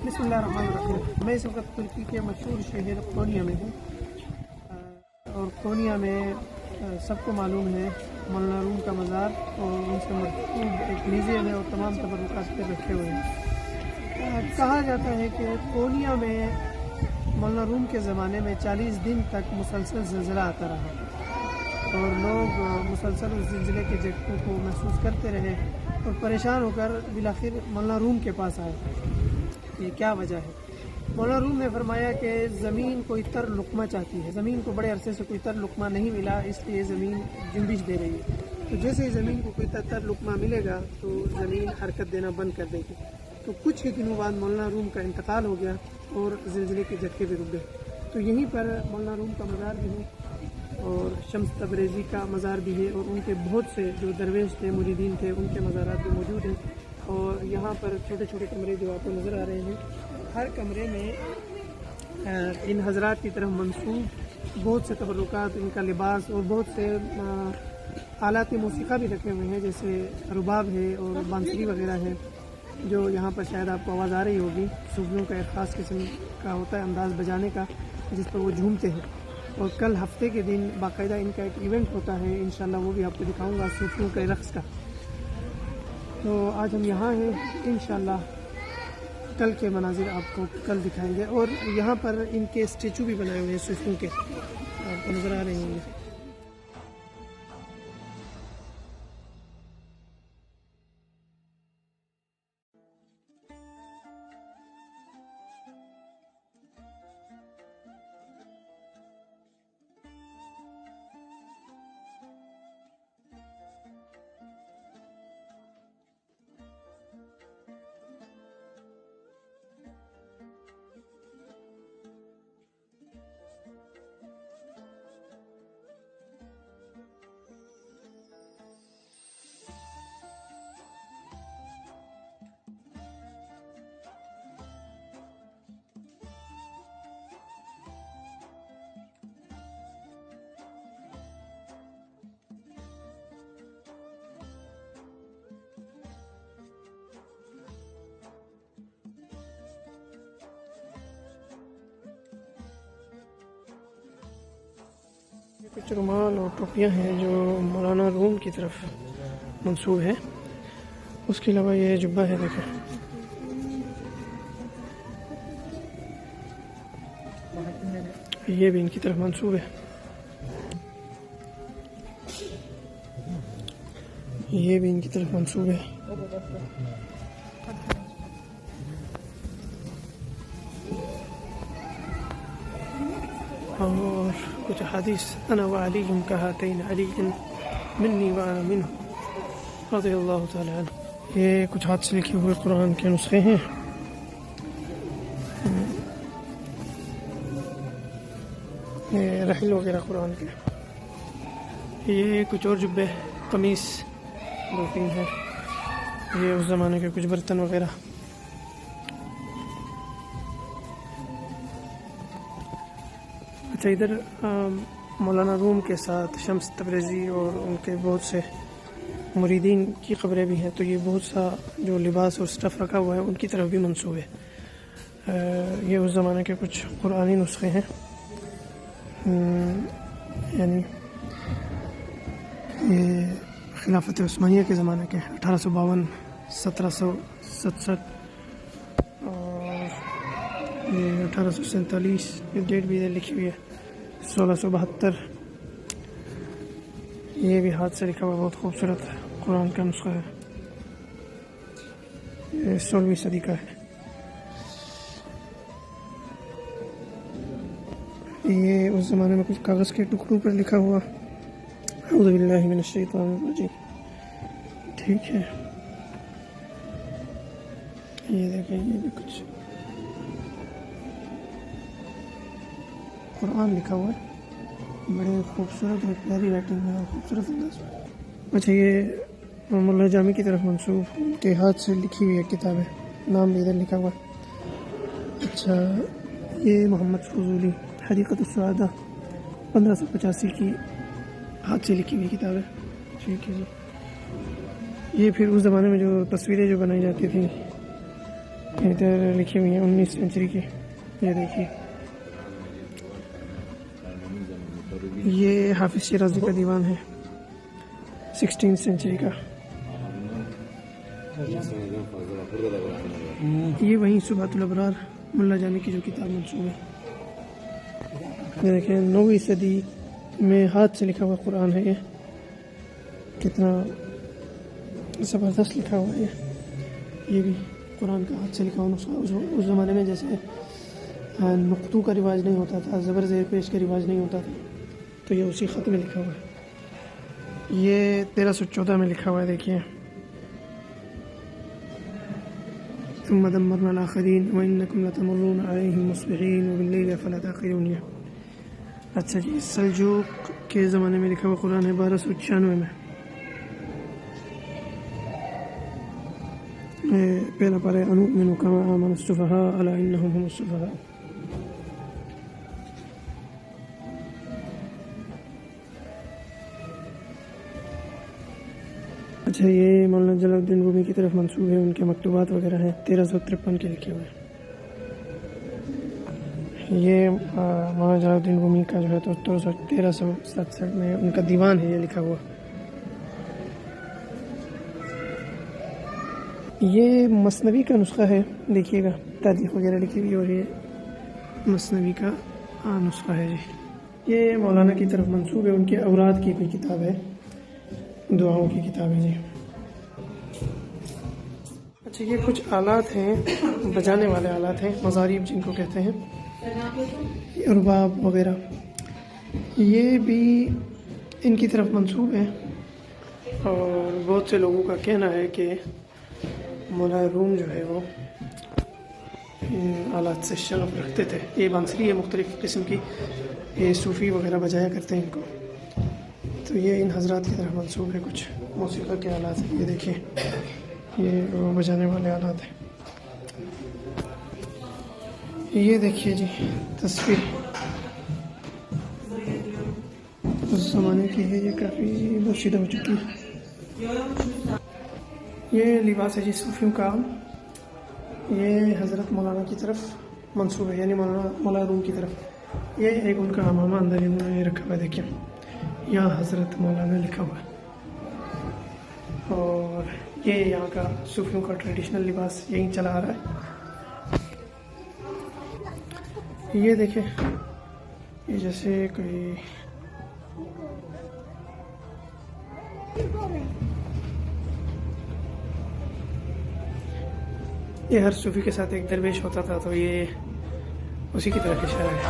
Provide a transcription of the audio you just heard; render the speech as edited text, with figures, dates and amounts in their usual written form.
بسم اللہ الرحمن الرحیم۔ میں اس وقت ترکی کے مشہور شہر کونیا میں ہوں، اور کونیا میں سب کو معلوم ہے مولانا روم کا مزار اور ان سے مربوط ایک میوزیم ہے اور تمام تبرکات پہ رکھے ہوئے ہیں۔ کہا جاتا ہے کہ کونیا میں مولانا روم کے زمانے میں 40 دن تک مسلسل زلزلہ آتا رہا اور لوگ مسلسل اس زلزلے کے جھٹکوں کو محسوس کرتے رہے اور پریشان ہو کر بالآخر مولانا روم کے پاس آئے۔ یہ کیا وجہ ہے؟ مولانا روم نے فرمایا کہ زمین کوئی تر لقمہ چاہتی ہے، زمین کو بڑے عرصے سے کوئی تر لقمہ نہیں ملا، اس لیے زمین جنبش دے رہی ہے۔ تو جیسے ہی زمین کو کوئی تر لقمہ ملے گا تو زمین حرکت دینا بند کر دے گی۔ تو کچھ ہی دنوں بعد مولانا روم کا انتقال ہو گیا اور زلزلے کے جھٹکے بھی رک گئے۔ تو یہیں پر مولانا روم کا مزار بھی ہے اور شمس تبریزی کا مزار بھی ہے، اور ان کے بہت سے جو درویش تھے، مریدین تھے، ان کے مزارات بھی موجود ہیں۔ اور یہاں پر چھوٹے چھوٹے کمرے جو آپ کو نظر آ رہے ہیں، ہر کمرے میں ان حضرات کی طرف منسوب بہت سے تبرکات، ان کا لباس اور بہت سے آلات موسیقی بھی رکھے ہوئے ہیں، جیسے رباب ہے اور بانسری وغیرہ ہے، جو یہاں پر شاید آپ کو آواز آ رہی ہوگی۔ صوفیوں کا ایک خاص قسم کا ہوتا ہے انداز بجانے کا، جس پر وہ جھومتے ہیں۔ اور کل ہفتے کے دن باقاعدہ ان کا ایک ایونٹ ہوتا ہے، انشاءاللہ وہ بھی آپ کو دکھاؤں گا، صوفیوں کے رقص کا۔ تو آج ہم یہاں ہیں، انشاءاللہ کل کے مناظر آپ کو کل دکھائیں گے۔ اور یہاں پر ان کے اسٹیچو بھی بنائے ہوئے ہیں صوفیوں کے، آپ کو نظر آ رہے ہوں گے۔ کچھ رومال اور ٹوپیاں ہیں جو مولانا روم کی طرف منسوب ہے۔ اس کے علاوہ یہ جبہ ہے، دیکھیں یہ بھی ان کی طرف منسوب ہے، یہ بھی ان کی طرف منسوب ہے۔ اور کچھ حدیث انا وعلی کہاتین علی منی وانا منہ رضی اللہ تعالی عنہ۔ یہ کچھ ہاتھ سے لکھے ہوئے قرآن کے نسخے ہیں۔ یہ رحل وغیرہ قرآن کے۔ یہ کچھ اور جبے، قمیص، دو تین ہے۔ یہ اس زمانے کے کچھ برتن وغیرہ۔ اچھا، ادھر مولانا روم کے ساتھ شمس تبریزی اور ان کے بہت سے مریدین کی قبریں بھی ہیں، تو یہ بہت سا جو لباس اور سٹف رکھا ہوا ہے ان کی طرف بھی منسوب ہے۔ یہ اس زمانے کے کچھ قرآنی نسخے ہیں، یعنی یہ خلافت عثمانیہ کے زمانے کے 1852 1767 اور یہ 1847، یہ ڈیٹ بھی ادھر لکھی ہوئی ہے 1672۔ یہ بھی ہاتھ سے لکھا ہوا بہت خوبصورت قرآن کا نسخہ ہے، یہ 16ویں صدی کا ہے۔ یہ اس زمانے میں کچھ کاغذ کے ٹکڑوں پر لکھا ہوا اعوذ باللہ من الشیطان الرجیم، ٹھیک ہے۔ یہ دیکھیں، یہ بھی کچھ قرآن لکھا ہوا ہے، بڑے خوبصورت اور پیاری رائٹنگ ہے اور خوبصورت انداز میں۔ اچھا، یہ مولانا جامی کی طرف منسوب کے ہاتھ سے لکھی ہوئی ایک کتاب ہے، نام بھی ادھر لکھا ہوا ہے۔ اچھا، یہ محمد فضولی حدیقۃ السعادہ 1585 کی ہاتھ سے لکھی ہوئی کتاب ہے، ٹھیک ہے جی۔ یہ پھر اس زمانے میں جو تصویریں جو بنائی جاتی تھیں ادھر لکھی ہوئی ہیں 19 سینچری کی. یہ دیکھیے یہ حافظ شیرازی کا دیوان ہے 16 سینچری کا. یہ وہیں صبحۃ الابرار ملا جامی کی جو کتاب منسوب ہے. یہ دیکھیں 9ویں صدی میں ہاتھ سے لکھا ہوا قرآن ہے. یہ کتنا زبردست لکھا ہوا ہے. یہ بھی قرآن کا ہاتھ سے لکھا ہوا نسخہ. اس زمانے میں جیسے نقطوں کا رواج نہیں ہوتا تھا, زبر زیر پیش کا رواج نہیں ہوتا تھا, تو یہ اسی خط میں لکھا ہوا ہے. یہ 1314 میں لکھا ہوا ہے. دیکھیے ثم دمرنا الآخرین وإنکم لتمرون علیہم مصبحین وباللیل افلا تعقلون. اچھا جی, سلجوق کے زمانے میں لکھا ہوا قرآن ہے 1296 میں. پہلا پارہ انؤمن کما آمن السفہاء الا انہم هم السفہاء. اچھا, یہ مولانا جلال الدین رومی کی طرف منسوب ہے. ان کے مکتوبات وغیرہ ہیں 1353 کے لکھے ہوئے. یہ مولانا جلال الدین رومی کا جو ہے تو 1367 میں ان کا دیوان ہے یہ لکھا ہوا. یہ مثنوی کا نسخہ ہے, دیکھیے گا تاریخ وغیرہ لکھی ہوئی, اور یہ مثنوی کا نسخہ ہے جی. یہ مولانا کی طرف منسوب ہے. ان کے اوراد کی کوئی کتاب ہے, دعاؤں کی کتاب ہے جی. اچھا, یہ کچھ آلات ہیں, بجانے والے آلات ہیں, مضاریب جن کو کہتے ہیں, رباب وغیرہ. یہ بھی ان کی طرف منسوب ہے, اور بہت سے لوگوں کا کہنا ہے کہ مولا روم جو ہے وہ ان آلات سے شغف رکھتے تھے. یہ بانسری ہے مختلف قسم کی, یہ صوفی وغیرہ بجایا کرتے ہیں ان کو, تو یہ ان حضرات کی طرف منسوب ہے. کچھ موسیقی کے آلات ہیں, یہ دیکھیں یہ وہ بجانے والے آلات ہیں. یہ دیکھیے جی تصویر اس زمانے کی ہے, یہ کافی بوشیدہ ہو چکی ہے. یہ لباس ہے جی صوفیوں کا, یہ حضرت مولانا کی طرف منسوب ہے, یعنی مولانا روم کی طرف. یہ ایک ان کا امامہ اندر انہوں نے رکھا ہوا ہے, دیکھیں یہاں حضرت مولانا لکھا ہوا ہے. اور یہ یہاں کا صوفیوں کا ٹریڈیشنل لباس یہیں چلا آ رہا ہے. یہ دیکھیں یہ جیسے کوئی یہ ہر صوفی کے ساتھ ایک درویش ہوتا تھا, تو یہ اسی کی طرف اشارہ ہے.